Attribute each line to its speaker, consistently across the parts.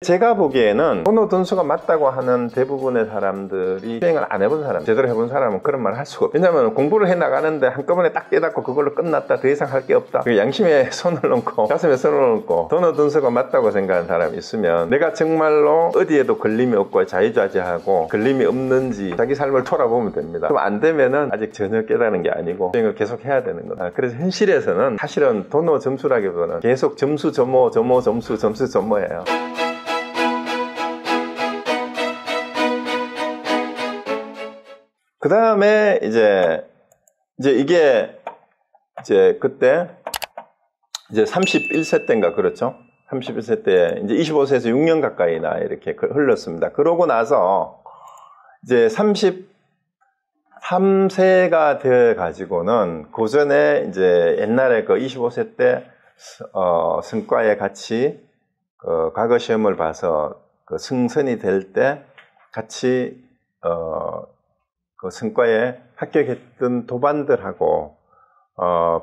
Speaker 1: 제가 보기에는 도노 둔수가 맞다고 하는 대부분의 사람들이 수행을 안 해본 사람, 제대로 해본 사람은 그런 말을 할 수가 없어요. 왜냐하면 공부를 해나가는데 한꺼번에 딱 깨닫고 그걸로 끝났다, 더 이상 할 게 없다, 양심에 손을 얹고 가슴에 손을 얹고 도노 둔수가 맞다고 생각하는 사람이 있으면 내가 정말로 어디에도 걸림이 없고 자유자재하고 걸림이 없는지 자기 삶을 돌아보면 됩니다. 그럼 안 되면은 아직 전혀 깨닫는 게 아니고 수행을 계속 해야 되는 거다. 그래서 현실에서는 사실은 도노 점수라기보다는 계속 점수 점호 점수 점호예요. 그 다음에 이제 이게 그때 31세 때인가 그렇죠? 31세 때 이제 25세에서 6년 가까이나 이렇게 흘렀습니다. 그러고 나서 이제 33세가 돼 가지고는 그 전에 이제 옛날에 그 25세 때 성과에 같이 과거 시험을 봐서 그 승선이 될 때 같이 그 성과에 합격했던 도반들하고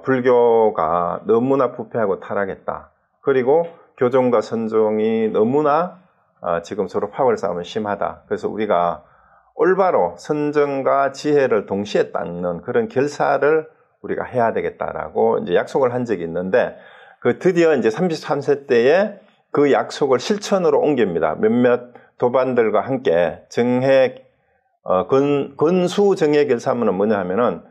Speaker 1: 불교가 너무나 부패하고 타락했다. 그리고 교종과 선종이 너무나 지금 서로 파벌 싸움이 심하다. 그래서 우리가 올바로 선정과 지혜를 동시에 닦는 그런 결사를 우리가 해야 되겠다라고 이제 약속을 한 적이 있는데, 그 드디어 이제 33세 때에 그 약속을 실천으로 옮깁니다. 몇몇 도반들과 함께 건수 정해 결사문은 뭐냐 하면은,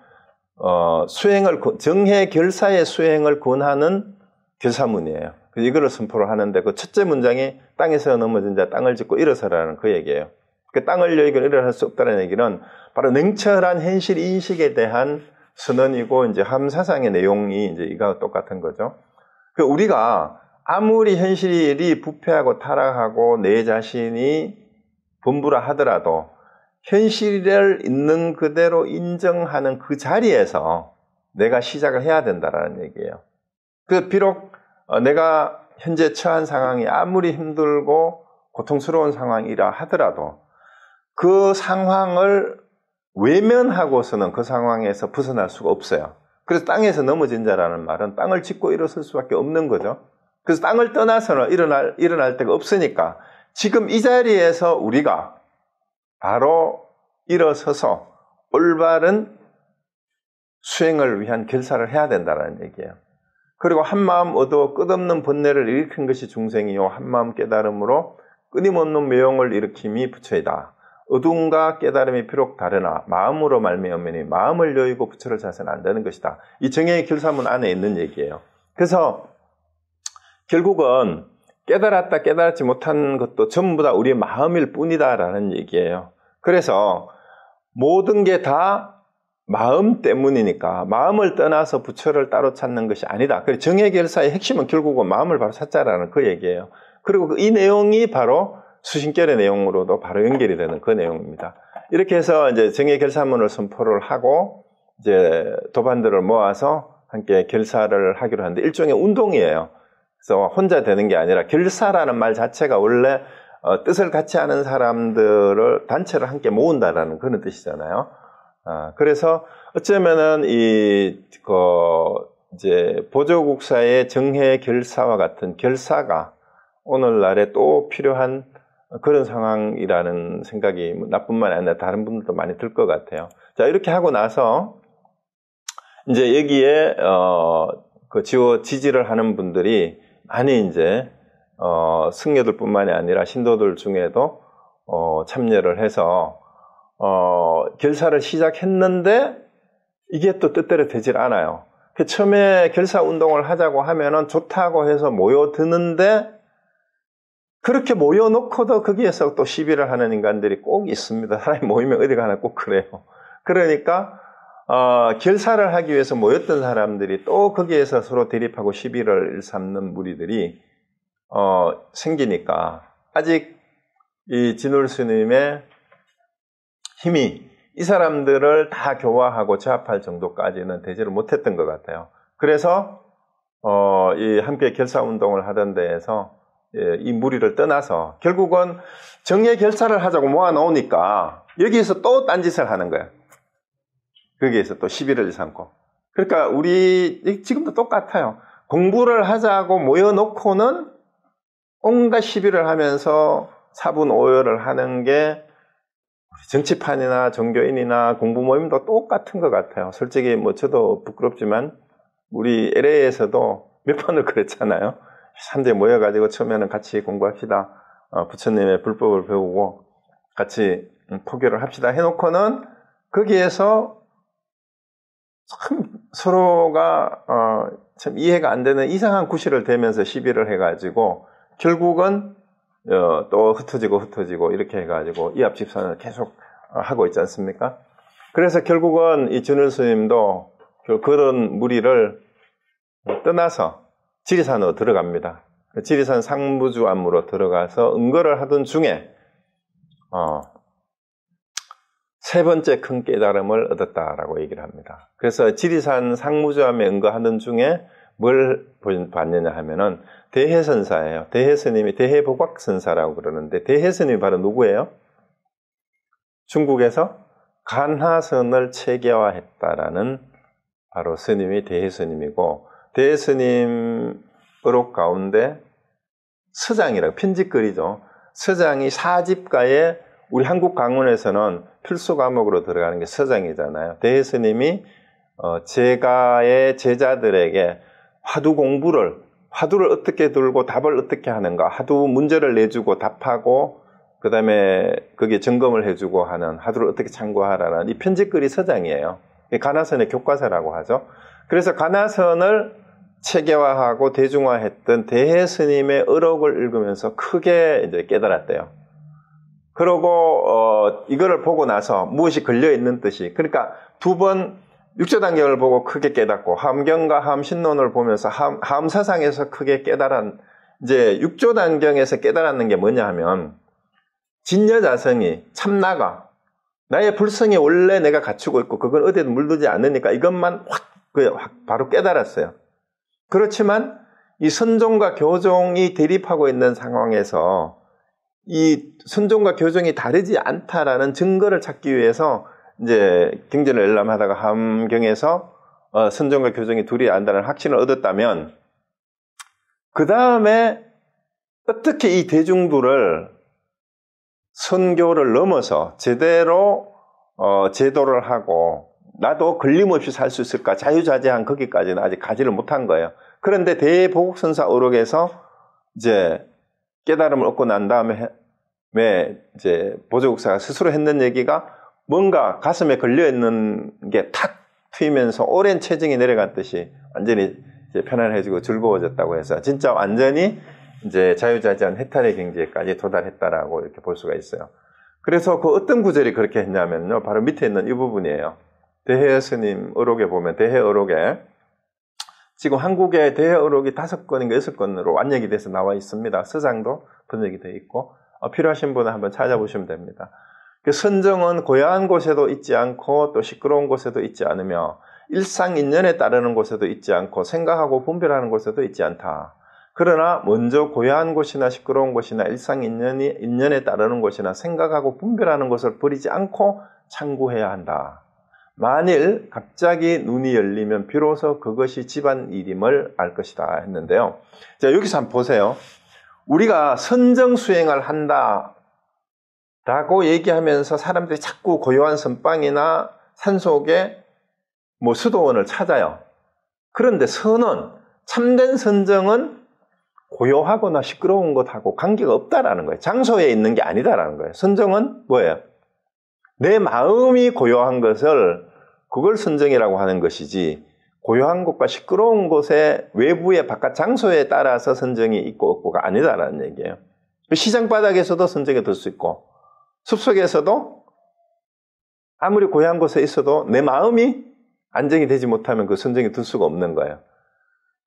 Speaker 1: 정해 결사의 수행을 권하는 결사문이에요. 그래서 이거를 선포를 하는데, 그 첫째 문장이 땅에서 넘어진 자 땅을 짚고 일어서라는 그 얘기예요. 그 땅을 여의고 일어날 수 없다는 얘기는 바로 냉철한 현실 인식에 대한 선언이고, 이제 함사상의 내용이 이제 이거와 똑같은 거죠. 그 우리가 아무리 현실이 부패하고 타락하고 내 자신이 범부라 하더라도 현실을 있는 그대로 인정하는 그 자리에서 내가 시작을 해야 된다라는 얘기예요. 그 비록 내가 현재 처한 상황이 아무리 힘들고 고통스러운 상황이라 하더라도 그 상황을 외면하고서는 그 상황에서 벗어날 수가 없어요. 그래서 땅에서 넘어진 자라는 말은 땅을 짚고 일어설 수밖에 없는 거죠. 그래서 땅을 떠나서는 일어날 데가 없으니까 지금 이 자리에서 우리가 바로 일어서서 올바른 수행을 위한 결사를 해야 된다는 얘기예요. 그리고 한마음 얻어 끝없는 번뇌를 일으킨 것이 중생이요 한마음 깨달음으로 끊임없는 매용을 일으킴이 부처이다. 어둠과 깨달음이 비록 다르나 마음으로 말미암으니 마음을 여의고 부처를 찾아서는 안 되는 것이다. 이 정해의 결사문 안에 있는 얘기예요. 그래서 결국은 깨달았다 깨달지 못한 것도 전부 다 우리의 마음일 뿐이다라는 얘기예요. 그래서 모든 게 다 마음 때문이니까 마음을 떠나서 부처를 따로 찾는 것이 아니다. 그래서 정해결사의 핵심은 결국은 마음을 바로 찾자라는 그 얘기예요. 그리고 이 내용이 바로 수신결의 내용으로도 바로 연결이 되는 그 내용입니다. 이렇게 해서 이제 정해결사문을 선포를 하고 이제 도반들을 모아서 함께 결사를 하기로 하는데 일종의 운동이에요. 그래서 혼자 되는 게 아니라 결사라는 말 자체가 원래 뜻을 같이 하는 사람들을 단체를 함께 모은다라는 그런 뜻이잖아요. 그래서 어쩌면은 이제 보조국사의 정해 결사와 같은 결사가 오늘날에 또 필요한 그런 상황이라는 생각이 나뿐만 아니라 다른 분들도 많이 들 것 같아요. 자, 이렇게 하고 나서 이제 여기에 그 지지를 하는 분들이 많이 이제 승려들뿐만이 아니라 신도들 중에도 참여를 해서 결사를 시작했는데 이게 또 뜻대로 되질 않아요. 처음에 결사 운동을 하자고 하면은 좋다고 해서 모여드는데 그렇게 모여놓고도 거기에서 또 시비를 하는 인간들이 꼭 있습니다. 사람이 모이면 어디 가나 꼭 그래요. 그러니까 결사를 하기 위해서 모였던 사람들이 또 거기에서 서로 대립하고 시비를 일삼는 무리들이 생기니까 아직 이 진울 스님의 힘이 이 사람들을 다 교화하고 제압할 정도까지는 되지를 못했던 것 같아요. 그래서 이 함께 결사운동을 하던 데에서 이 무리를 떠나서 결국은 정예 결사를 하자고 모아놓으니까 여기에서 또 딴짓을 하는 거예요. 거기에서 또 시비를 삼고. 그러니까 우리 지금도 똑같아요. 공부를 하자고 모여놓고는 온갖 시비를 하면서 사분오열을 하는 게 정치판이나 종교인이나 공부 모임도 똑같은 것 같아요. 솔직히 뭐 저도 부끄럽지만 우리 LA에서도 몇 번을 그랬잖아요. 사람들이 모여가지고 처음에는 같이 공부합시다. 부처님의 불법을 배우고 같이 포교를 합시다 해놓고는 거기에서 참 서로가 참 이해가 안 되는 이상한 구실을 대면서 시비를 해가지고 결국은 또 흩어지고 이렇게 해가지고 이합집산을 계속 하고 있지 않습니까? 그래서 결국은 이 준일 스님도 그런 무리를 떠나서 지리산으로 들어갑니다. 지리산 상무주암으로 들어가서 응거를 하던 중에 세 번째 큰 깨달음을 얻었다라고 얘기를 합니다. 그래서 지리산 상무주암에 응거하던 중에 뭘 봤느냐 하면은 대해선사예요. 대해스님이 대해복악선사라고 그러는데 대해스님이 바로 누구예요? 중국에서 간하선을 체계화했다라는 바로 스님이 대해스님이고 대해스님 의록 가운데 서장이라고 편집글이죠. 서장이 사집가에 우리 한국 강원에서는 필수 과목으로 들어가는 게 서장이잖아요. 대해스님이 제가의 제자들에게 화두를 어떻게 들고 답을 어떻게 하는가, 화두 문제를 내주고 답하고 그 다음에 거기에 점검을 해주고 하는 화두를 어떻게 참고하라는 이 편집글이 서장이에요. 간화선의 교과서라고 하죠. 그래서 간화선을 체계화하고 대중화했던 대해스님의 의록을 읽으면서 크게 이제 깨달았대요. 그러고 이거를 보고 나서 무엇이 걸려있는 뜻이, 그러니까 두 번 육조단경을 보고 크게 깨닫고 하엄경과 하엄신론을 보면서 하엄사상에서 크게 깨달은 이제 육조단경에서 깨달았는 게 뭐냐 하면 진여자성이 참나가 나의 불성이 원래 내가 갖추고 있고 그건 어디에도 물들지 않으니까 이것만 확 바로 깨달았어요. 그렇지만 이 선종과 교종이 대립하고 있는 상황에서 이 선종과 교종이 다르지 않다라는 증거를 찾기 위해서 이제 경전을 열람하다가 하엄경에서 선종과 교종이 둘이 안다는 확신을 얻었다면 그 다음에 어떻게 이 대중들을 선교를 넘어서 제대로 제도를 하고 나도 걸림없이 살 수 있을까 자유자재한 거기까지는 아직 가지를 못한 거예요. 그런데 대보국선사 의록에서 이제 깨달음을 얻고 난 다음에 이제 보조국사가 스스로 했는 얘기가 뭔가 가슴에 걸려있는 게 탁 트이면서 오랜 체증이 내려갔듯이 완전히 이제 편안해지고 즐거워졌다고 해서 진짜 완전히 이제 자유자재한 해탈의 경지에까지 도달했다라고 이렇게 볼 수가 있어요. 그래서 그 어떤 구절이 그렇게 했냐면요. 바로 밑에 있는 이 부분이에요. 대해 스님 의록에 보면 대해 의록에 지금 한국에 대해 의록이 5권인가 6권으로 완역이 돼서 나와 있습니다. 서장도 번역이 되어 있고 필요하신 분은 한번 찾아보시면 됩니다. 선정은 고야한 곳에도 있지 않고 또 시끄러운 곳에도 있지 않으며 일상인연에 따르는 곳에도 있지 않고 생각하고 분별하는 곳에도 있지 않다. 그러나 먼저 고야한 곳이나 시끄러운 곳이나 일상인연에 따르는 곳이나 생각하고 분별하는 것을 버리지 않고 참고해야 한다. 만일 갑자기 눈이 열리면 비로소 그것이 집안일임을 알 것이다 했는데요. 자, 여기서 한번 보세요. 우리가 선정수행을 한다 라고 얘기하면서 사람들이 자꾸 고요한 선방이나 산속에 뭐 수도원을 찾아요. 그런데 참된 선정은 고요하거나 시끄러운 것하고 관계가 없다라는 거예요. 장소에 있는 게 아니다라는 거예요. 선정은 뭐예요? 내 마음이 고요한 그걸 선정이라고 하는 것이지 고요한 곳과 시끄러운 곳의 외부의 바깥 장소에 따라서 선정이 있고 없고가 아니다라는 얘기예요. 시장 바닥에서도 선정이 들 수 있고 숲속에서도 아무리 고요한 곳에 있어도 내 마음이 안정이 되지 못하면 그 선정이 들 수가 없는 거예요.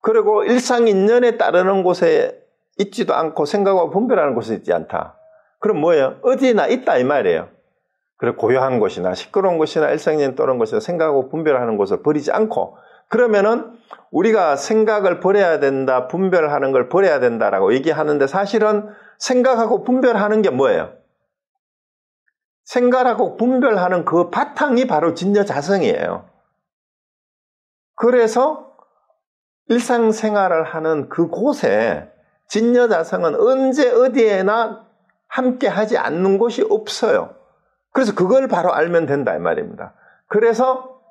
Speaker 1: 그리고 일상인연에 따르는 곳에 있지도 않고 생각하고 분별하는 곳에 있지 않다. 그럼 뭐예요? 어디나 있다 이 말이에요. 그래 고요한 곳이나 시끄러운 곳이나 일상인연 따르는 곳에서 생각하고 분별하는 곳을 버리지 않고 그러면은 우리가 생각을 버려야 된다, 분별하는 걸 버려야 된다라고 얘기하는데 사실은 생각하고 분별하는 게 뭐예요? 생각하고 분별하는 그 바탕이 바로 진여자성이에요. 그래서 일상생활을 하는 그곳에 진여자성은 언제 어디에나 함께 하지 않는 곳이 없어요. 그래서 그걸 바로 알면 된다 이 말입니다. 그래서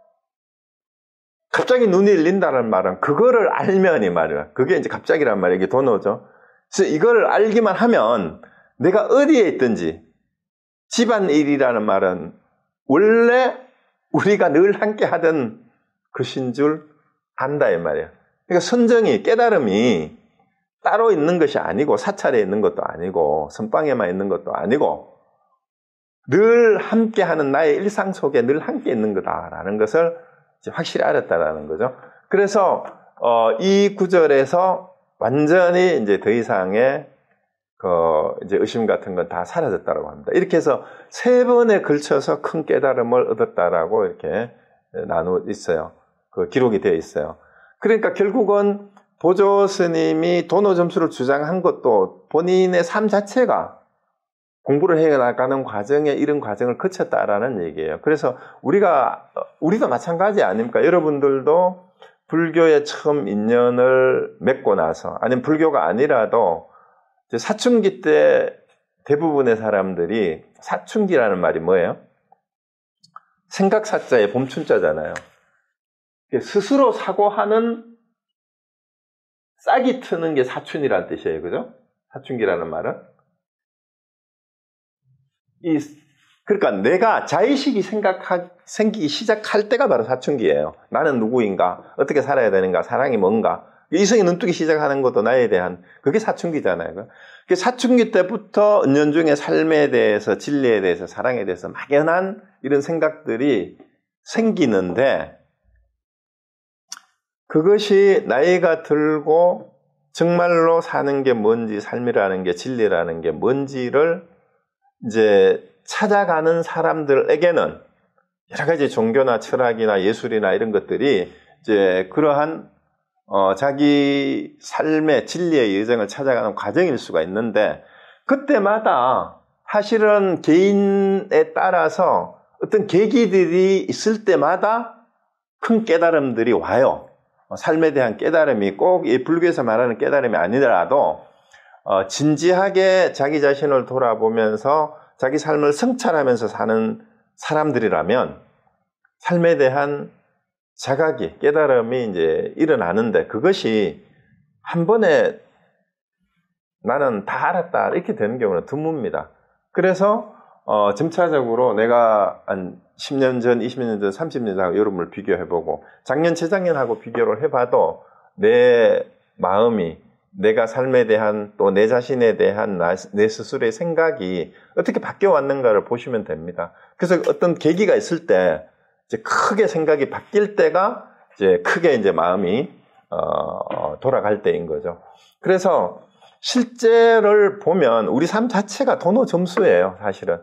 Speaker 1: 갑자기 눈이 열린다는 말은 그거를 알면 이 말이야. 그게 이제 갑자기란 말이에요. 이게 도노죠. 그래서 이걸 알기만 하면 내가 어디에 있든지 집안일이라는 말은 원래 우리가 늘 함께 하던 것인 줄 안다 이 말이에요. 그러니까 선정이 깨달음이 따로 있는 것이 아니고 사찰에 있는 것도 아니고 선방에만 있는 것도 아니고 늘 함께하는 나의 일상 속에 늘 함께 있는 거다라는 것을 이제 확실히 알았다라는 거죠. 그래서 이 구절에서 완전히 이제 더 이상의 이제 의심 같은 건 다 사라졌다고 합니다. 이렇게 해서 3번에 걸쳐서 큰 깨달음을 얻었다라고 이렇게 나누어 있어요. 그 기록이 되어 있어요. 그러니까 결국은 보조 스님이 도노 점수를 주장한 것도 본인의 삶 자체가 공부를 해나가는 과정에 이런 과정을 거쳤다라는 얘기예요. 그래서 우리도 마찬가지 아닙니까? 여러분들도 불교에 처음 인연을 맺고 나서, 아니면 불교가 아니라도 사춘기 때 대부분의 사람들이, 사춘기라는 말이 뭐예요? 생각사자의 봄춘자잖아요. 스스로 사고하는 싹이 트는 게 사춘이라는 뜻이에요. 그죠? 사춘기라는 말은. 그러니까 내가 자의식이 생기기 시작할 때가 바로 사춘기예요. 나는 누구인가? 어떻게 살아야 되는가? 사랑이 뭔가? 이성이 눈뜨기 시작하는 것도 나에 대한, 그게 사춘기잖아요. 사춘기 때부터 은연중에 삶에 대해서, 진리에 대해서, 사랑에 대해서 막연한 이런 생각들이 생기는데, 그것이 나이가 들고 정말로 사는 게 뭔지, 삶이라는 게, 진리라는 게 뭔지를 이제 찾아가는 사람들에게는 여러 가지 종교나 철학이나 예술이나 이런 것들이 이제 그러한 자기 삶의 진리의 여정을 찾아가는 과정일 수가 있는데, 그때마다 사실은 개인에 따라서 어떤 계기들이 있을 때마다 큰 깨달음들이 와요. 삶에 대한 깨달음이 꼭 이 불교에서 말하는 깨달음이 아니더라도 진지하게 자기 자신을 돌아보면서 자기 삶을 성찰하면서 사는 사람들이라면 삶에 대한 자각이, 깨달음이 이제 일어나는데, 그것이 한 번에 나는 다 알았다 이렇게 되는 경우는 드뭅니다. 그래서 점차적으로 내가 한 10년 전, 20년 전, 30년 전하고 여러분을 비교해보고 작년, 재작년하고 비교를 해봐도 내 마음이, 내가 삶에 대한, 또 내 자신에 대한 내 스스로의 생각이 어떻게 바뀌어왔는가를 보시면 됩니다. 그래서 어떤 계기가 있을 때 이제 크게 생각이 바뀔 때가 이제 크게 이제 마음이 돌아갈 때인 거죠. 그래서 실제를 보면 우리 삶 자체가 도노 점수예요, 사실은.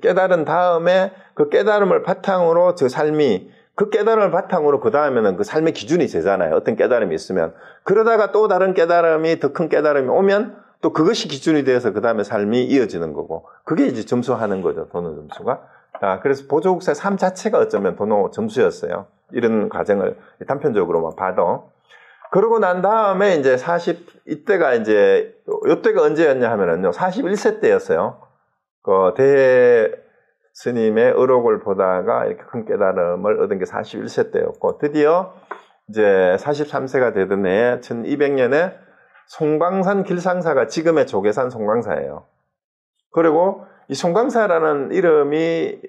Speaker 1: 깨달은 다음에 그 깨달음을 바탕으로 저 삶이, 그 깨달음을 바탕으로 그 다음에는 그 삶의 기준이 되잖아요. 어떤 깨달음이 있으면. 그러다가 또 다른 깨달음이, 더 큰 깨달음이 오면 또 그것이 기준이 되어서 그 다음에 삶이 이어지는 거고. 그게 이제 점수하는 거죠, 도노 점수가. 그래서 보조국사의 삶 자체가 어쩌면 도노 점수였어요. 이런 과정을 단편적으로만 봐도. 그러고 난 다음에 이제 이때가 이제, 이때가 언제였냐 하면은요, 41세 때였어요. 대해 스님의 의록을 보다가 이렇게 큰 깨달음을 얻은 게 41세 때였고, 드디어 이제 43세가 되던 해에 1200년에 송광산 길상사가 지금의 조계산 송광사예요. 그리고 이 송광사라는 이름이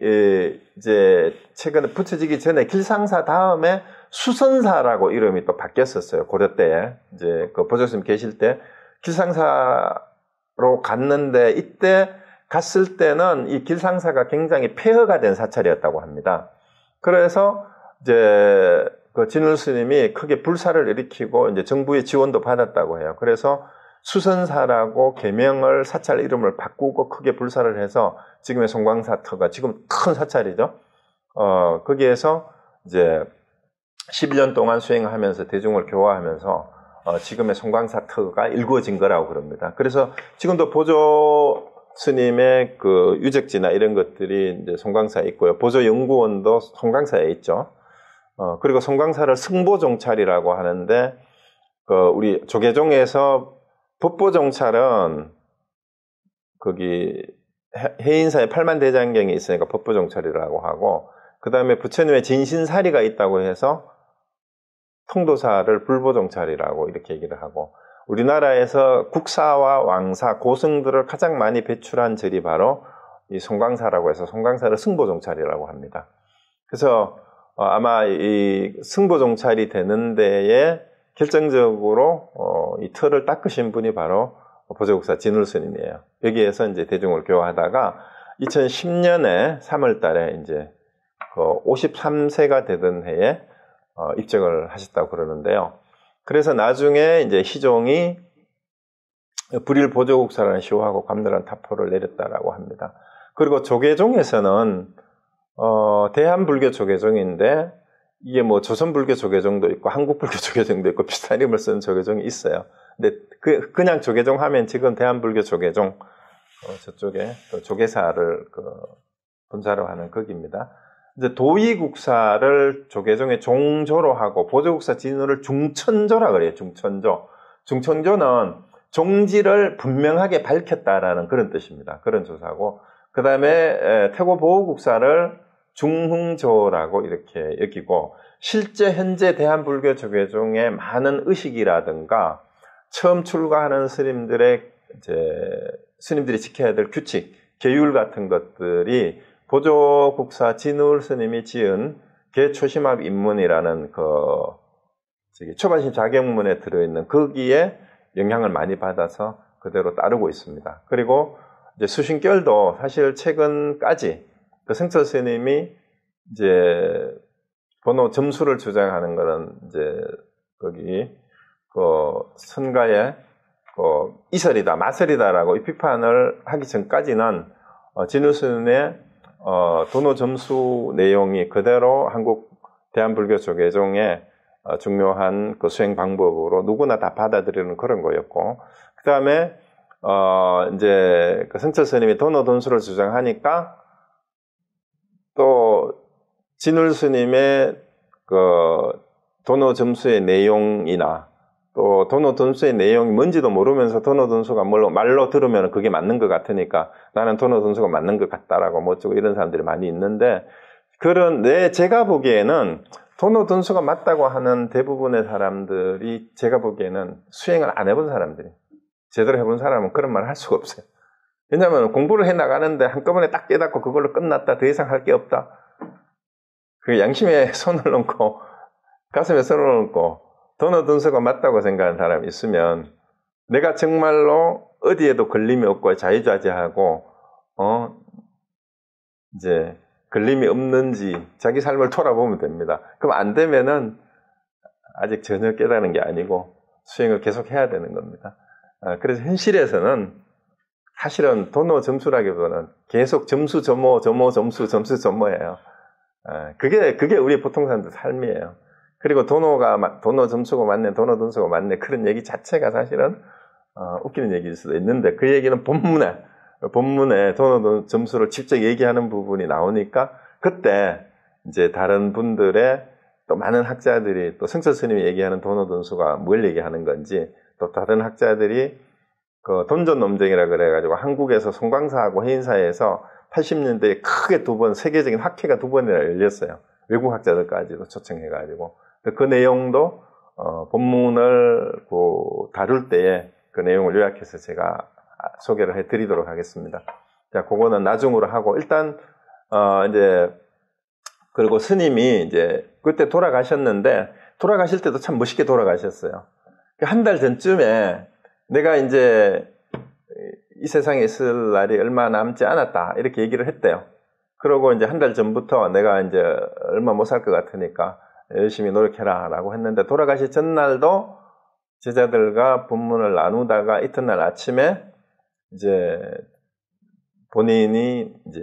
Speaker 1: 이제 최근에 붙여지기 전에 길상사 다음에 수선사라고 이름이 또 바뀌었었어요. 고려 때에 이제 그 보조스님 계실 때 길상사로 갔는데, 이때 갔을 때는 이 길상사가 굉장히 폐허가 된 사찰이었다고 합니다. 그래서 이제 그 진울 스님이 크게 불사를 일으키고 이제 정부의 지원도 받았다고 해요. 그래서 수선사라고 계명을, 사찰 이름을 바꾸고 크게 불사를 해서 지금의 송광사터가 지금 큰 사찰이죠. 거기에서 이제 11년 동안 수행하면서 대중을 교화하면서 지금의 송광사터가 일구어진 거라고 그럽니다. 그래서 지금도 보조 스님의 그 유적지나 이런 것들이 이제 송광사에 있고요. 보조 연구원도 송광사에 있죠. 그리고 송광사를 승보종찰이라고 하는데, 우리 조계종에서 법보종찰은 거기 해인사에 8만 대장경이 있으니까 법보종찰이라고 하고, 그 다음에 부처님의 진신사리가 있다고 해서 통도사를 불보종찰이라고 이렇게 얘기를 하고, 우리나라에서 국사와 왕사, 고승들을 가장 많이 배출한 절이 바로 이 송광사라고 해서 송광사를 승보종찰이라고 합니다. 그래서 아마 이 승보종찰이 되는 데에 결정적으로 이 틀을 닦으신 분이 바로 보조국사 진울스님이에요. 여기에서 이제 대중을 교화하다가 2010년에 3월 달에 이제 53세가 되던 해에 입적을 하셨다고 그러는데요. 그래서 나중에 이제 희종이 불일 보조국사라는 시호하고 감멸한 타포를 내렸다라고 합니다. 그리고 조계종에서는 대한불교 조계종인데 이게 뭐 조선불교 조계종도 있고 한국불교 조계종도 있고 비슷한 이름을 쓰는 조계종이 있어요. 근데 그냥 조계종 하면 지금 대한불교 조계종 저쪽에 또 조계사를 본사로 하는 거기입니다. 이제 도의국사를 조계종의 종조로 하고 보조국사 진우를 중천조라 그래요. 중천조. 중천조는 종지를 분명하게 밝혔다라는 그런 뜻입니다. 그런 조사고, 그 다음에 태고보호국사를 중흥조라고 이렇게 여기고, 실제 현재 대한불교 조계종의 많은 의식이라든가 처음 출가하는 스님들이 지켜야 될 규칙, 계율 같은 것들이 보조국사 진울 스님이 지은 개초심합 입문이라는 초반심 자경문에 들어있는 거기에 영향을 많이 받아서 그대로 따르고 있습니다. 그리고 이제 수신결도 사실 최근까지 성철 스님이 이제 번호 점수를 주장하는 거는 이제 거기 선가에 이설이다, 마설이다라고 이 비판을 하기 전까지는 진울 스님의 도노 점수 내용이 그대로 한국 대한불교 조계종의 중요한 수행 방법으로 누구나 다 받아들이는 그런 거였고, 그 다음에 이제 성철 스님이 도노 돈수를 주장하니까 또 진울 스님의 도노 점수의 내용이나 또 도노 돈수의 내용이 뭔지도 모르면서 도노 돈수가 말로 들으면 그게 맞는 것 같으니까 나는 도노 돈수가 맞는 것 같다라고 뭐 어쩌고 이런 사람들이 많이 있는데, 제가 보기에는 도노 돈수가 맞다고 하는 대부분의 사람들이 제가 보기에는 수행을 안 해본 사람들이, 제대로 해본 사람은 그런 말을 할 수가 없어요. 왜냐하면 공부를 해 나가는데 한꺼번에 딱 깨닫고 그걸로 끝났다, 더 이상 할 게 없다, 그 양심에 손을 얹고 가슴에 손을 얹고 도노 돈수가 맞다고 생각하는 사람이 있으면 내가 정말로 어디에도 걸림이 없고 자유자재하고 이제 걸림이 없는지 자기 삶을 돌아보면 됩니다. 그럼 안 되면은 아직 전혀 깨달은 게 아니고 수행을 계속 해야 되는 겁니다. 그래서 현실에서는 사실은 도노 점수라기보다는 계속 점수 점호 점수 점수예요. 그게 우리 보통 사람들 삶이에요. 그리고 도노 점수가 맞네, 도노 돈수가 맞네, 그런 얘기 자체가 사실은 웃기는 얘기일 수도 있는데, 그 얘기는 본문에 도노 점수를 직접 얘기하는 부분이 나오니까 그때 이제 다른 분들의 또 많은 학자들이 또 성철 스님이 얘기하는 도노 돈수가 뭘 얘기하는 건지, 또 다른 학자들이 돈전 논쟁이라 그래가지고 한국에서 송광사하고 해인사에서 80년대에 크게 세계적인 학회가 2번이나 열렸어요. 외국 학자들까지도 초청해가지고. 그 내용도 본문을 다룰 때에 그 내용을 요약해서 제가 소개를 해드리도록 하겠습니다. 자, 그거는 나중으로 하고, 일단 이제 그리고 스님이 이제 그때 돌아가셨는데, 돌아가실 때도 참 멋있게 돌아가셨어요. 한 달 전쯤에 내가 이제 이 세상에 있을 날이 얼마 남지 않았다, 이렇게 얘기를 했대요. 그러고 이제 한 달 전부터 내가 이제 얼마 못 살 것 같으니까 열심히 노력해라 라고 했는데, 돌아가시 전날도 제자들과 법문을 나누다가 이튿날 아침에 이제 본인이 이제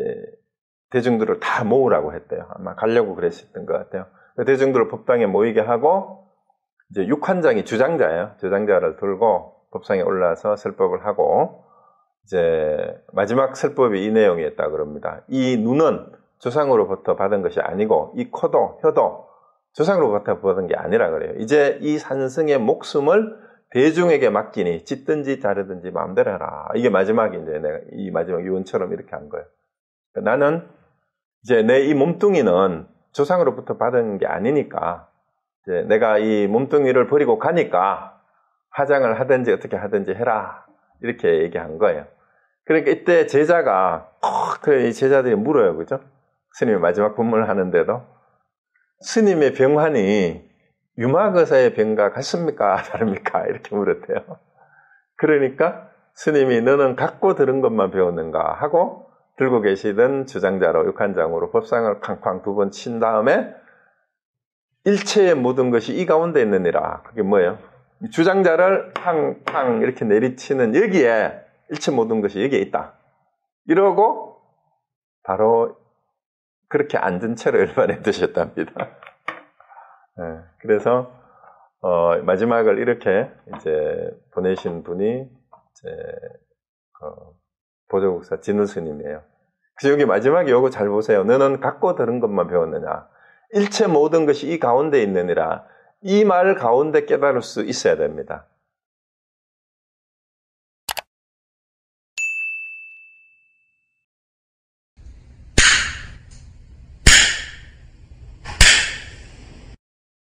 Speaker 1: 대중들을 다 모으라고 했대요. 아마 가려고 그랬었던 것 같아요. 대중들을 법당에 모이게 하고, 이제 육환장이 주장자예요. 주장자를 들고 법상에 올라서 설법을 하고, 이제 마지막 설법이 이 내용이었다 그럽니다. 이 눈은 조상으로부터 받은 것이 아니고, 이 코도 혀도 조상으로부터 받은 게 아니라 그래요. 이제 이 산승의 목숨을 대중에게 맡기니 찢든지 자르든지 마음대로 해라. 이게 마지막인데 내가 이 마지막 유언처럼 이렇게 한 거예요. 나는 이제 내 이 몸뚱이는 조상으로부터 받은 게 아니니까 이제 내가 이 몸뚱이를 버리고 가니까 화장을 하든지 어떻게 하든지 해라. 이렇게 얘기한 거예요. 그러니까 이때 제자가 이 제자들이 물어요. 그죠? 스님이 마지막 법문을 하는데도 스님의 병환이 유막의사의 병과 같습니까? 다릅니까? 이렇게 물었대요. 그러니까 스님이 너는 갖고 들은 것만 배웠는가 하고 들고 계시던 주장자로 육한장으로 법상을 쾅쾅 2번 친 다음에 일체의 모든 것이 이 가운데 있느니라. 그게 뭐예요? 주장자를 팡팡 이렇게 내리치는 여기에 일체 모든 것이 여기에 있다. 이러고 바로 그렇게 앉은 채로 일반에 드셨답니다. 네, 그래서 마지막을 이렇게 이제 보내신 분이 이제 보조국사 진우 스님이에요. 그래서 여기 마지막에 요거 잘 보세요. 너는 갖고 들은 것만 배웠느냐? 일체 모든 것이 이 가운데 있느니라. 이 말 가운데 깨달을 수 있어야 됩니다.